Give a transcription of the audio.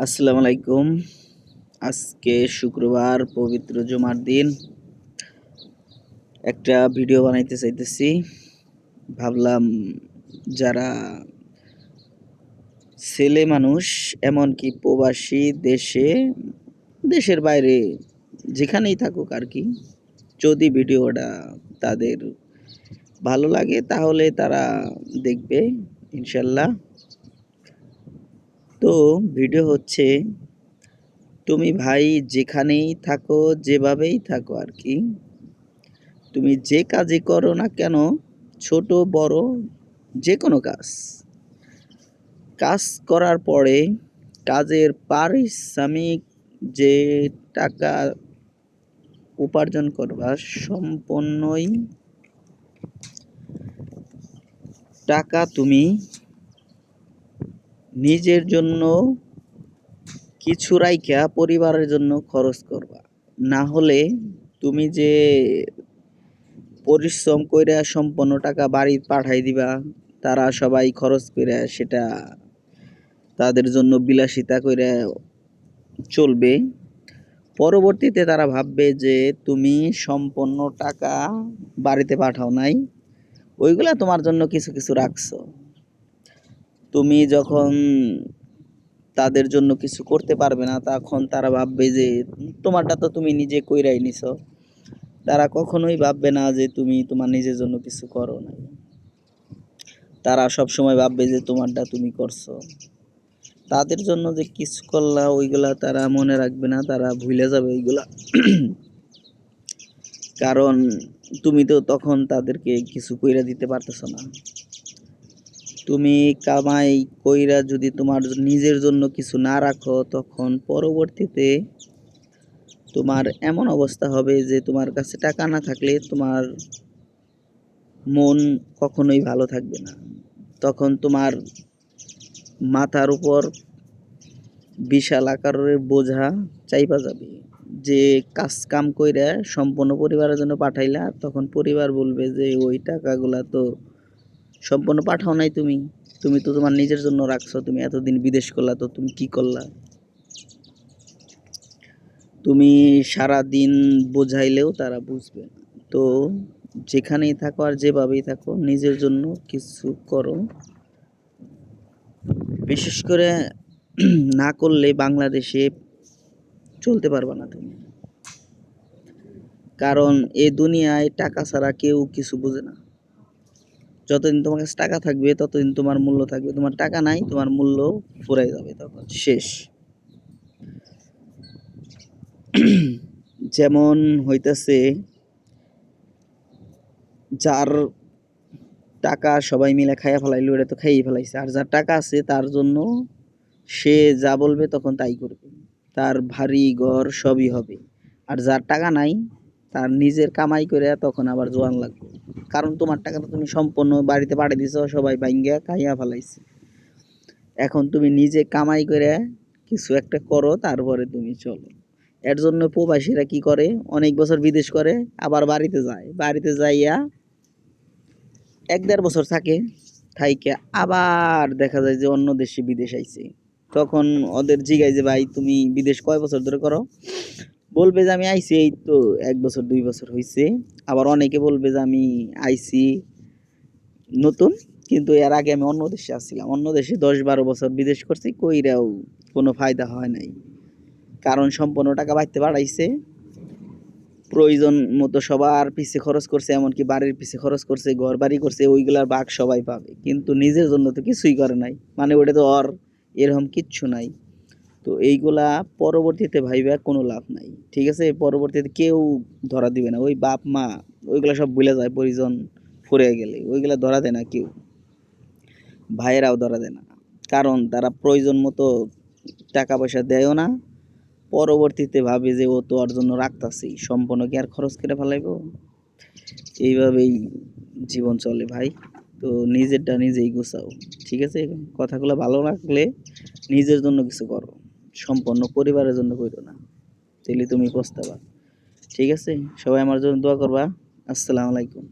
আসসালামু আলাইকুম। আজকে শুক্রবার, পবিত্র জুমার দিন। একটা ভিডিও বানাইতে চাইতেছি। ভাবলাম যারা ছেলে মানুষ, এমনকি প্রবাসী দেশের বাইরে যেখানেই থাকুক আর কি, যদি ভিডিওটা তাদের ভালো লাগে তাহলে তারা দেখবে ইনশাল্লাহ। তো ভিডিও হচ্ছে, তুমি ভাই যেখানেই থাকো, যেভাবেই থাকো আর কি, তুমি যে কাজই করো না কেন, ছোট বড় যে কোনো কাজ করার পরে কাজের পারিশ্রমিক যে টাকা উপার্জন করবা, সম্পূর্ণই টাকা তুমি নিজের জন্য কিছু রাইখা পরিবারের জন্য খরচ করবা। না হলে তুমি যে পরিশ্রম কইরা সম্পূর্ণ টাকা বাড়ি পাঠাই দিবা, তারা সবাই খরচ কইরা সেটা তাদের জন্য বিলাসিতা কইরা চলবে। পরবর্তীতে তারা ভাববে যে তুমি সম্পূর্ণ টাকা বাড়িতে পাঠাও নাই, ওইগুলা তোমার জন্য কিছু কিছু রাখছো। তুমি যখন তাদের জন্য কিছু করতে পারবে না, তখন তারা ভাববে যে তোমারটা তো তুমি নিজে কইরাই নিছো। তারা কখনোই ভাববে না যে তুমি তোমার নিজের জন্য কিছু করো নাই। তারা সব সময় ভাববে যে তোমারটা তুমি করছো। তাদের জন্য যে কিছু করলা ওইগুলা তারা মনে রাখবে না, তারা ভুলে যাবে ওইগুলা। কারণ তুমি তো তখন তাদেরকে কিছু কইরা দিতে পারতেছ না। তুমি কামাই কইরা যদি তোমার নিজের জন্য কিছু না রাখো, তখন পরবর্তীতে তোমার এমন অবস্থা হবে যে তোমার কাছে টাকা না থাকলে তোমার মন কখনোই ভালো থাকবে না। তখন তোমার মাথার উপর বিশাল আকারের বোঝা চাইপা যাবে। যে কাজ কাম কইরা সম্পূর্ণ পরিবারের জন্য পাঠাইলা, তখন পরিবার বলবে যে ওই টাকাগুলা তো সম্পূর্ণ পাঠাও নাই তুমি। তুমি তো তোমার নিজের জন্য রাখছো, তুমি এতদিন বিদেশ করলা, তো তুমি কি করলা? তুমি সারা দিন বোঝাইলেও তারা বুঝবে না। তো যেখানেই থাকো আর যেভাবেই থাকো, নিজের জন্য কিছু করো। বিশেষ করে না করলে বাংলাদেশে চলতে পারবা না তুমি। কারণ এই দুনিয়ায় টাকা ছাড়া কেউ কিছু বোঝে না। যতদিন তোমার কাছে টাকা থাকবে ততদিন তোমার মূল্য থাকবে। তোমার টাকা নাই, তোমার মূল্য ফুরাই যাবে, তখন শেষ। যেমন হইতাছে, যার টাকা সবাই মিলে খাইয়া ফেলাইলো, এটা তো খাইয়ে ফেলাইছে। আর যার টাকা আছে তার জন্য সে যা বলবে তখন তাই করবে। তার ভারী ঘর সবই হবে। আর যার টাকা নাই, তার নিজের কামাই করে তখন আবার জোয়ান লাগবে। কারণ তোমার টাকাটা তুমি সম্পূর্ণ বাড়িতে পাঠিয়ে দিছো, সবাই বাইঙ্গা খাইয়া ফেলাইছে। এখন তুমি নিজে কামাই করে কিছু একটা করো, তারপরে তুমি চলো। এর জন্য প্রবাসীরা কি করে, অনেক বছর বিদেশ করে আবার বাড়িতে যায়। বাড়িতে যাইয়া ১-১.৫ বছর থাকে, থাইকে আবার দেখা যায় যে অন্য দেশে বিদেশ আইছে। তখন ওদের জিগায় যে ভাই তুমি বিদেশ কয় বছর ধরে করো? বলবে যে আমি আইছি এই তো ১ বছর ২ বছর হইছে। আবার অনেকে বলবে যে আমি আইছি নতুন, কিন্তু এর আগে আমি অন্য দেশে আসছিলাম। অন্য দেশে ১০-১২ বছর বিদেশ করছি, কইরাও কোনো ফায়দা হয় নাই। কারণ সম্পূর্ণ টাকা বাইতে বাড়াইছে, প্রয়োজন মতো সবার পিছে খরচ করছে, এমনকি বাড়ির পিছে খরচ করছে, ঘর বাড়ি করছে, ওইগুলার ভাগ সবাই পাবে। কিন্তু নিজের জন্য তো কিছুই করে নাই। মানে ওটা তো ওর, এরকম কিচ্ছু নাই। তো এইগুলা পরবর্তীতে ভাইবা কোনো লাভ নাই। ঠিক আছে? পরবর্তীতে কেউ ধরা দিবে না। ওই বাপ মা ওইগুলা সব ভুলে যায় পরিজন ফুরিয়ে গেলে। ওইগুলা ধরা দেয় না কেউ। ভাইয়েরাও ধরা দেয় না। কারণ তারা প্রয়োজন মতো টাকা পয়সা দেয়ও না। পরবর্তীতে ভাবে যে ও তো ওর জন্য রাখতাছেই, সম্পূর্ণ কি আর খরচ করে ফেলাইবো? এইভাবেই জীবন চলে ভাই। তো নিজেরটা নিজেই গুছাও। ঠিক আছে? কথাগুলো ভালো লাগলে নিজের জন্য কিছু করো। সম্পূর্ণ পরিবারের জন্য কইরো না। তাইলে তুমি পস্তাবা। ঠিক আছে? সবাই আমার জন্য দোয়া করবা। আসসালামু আলাইকুম।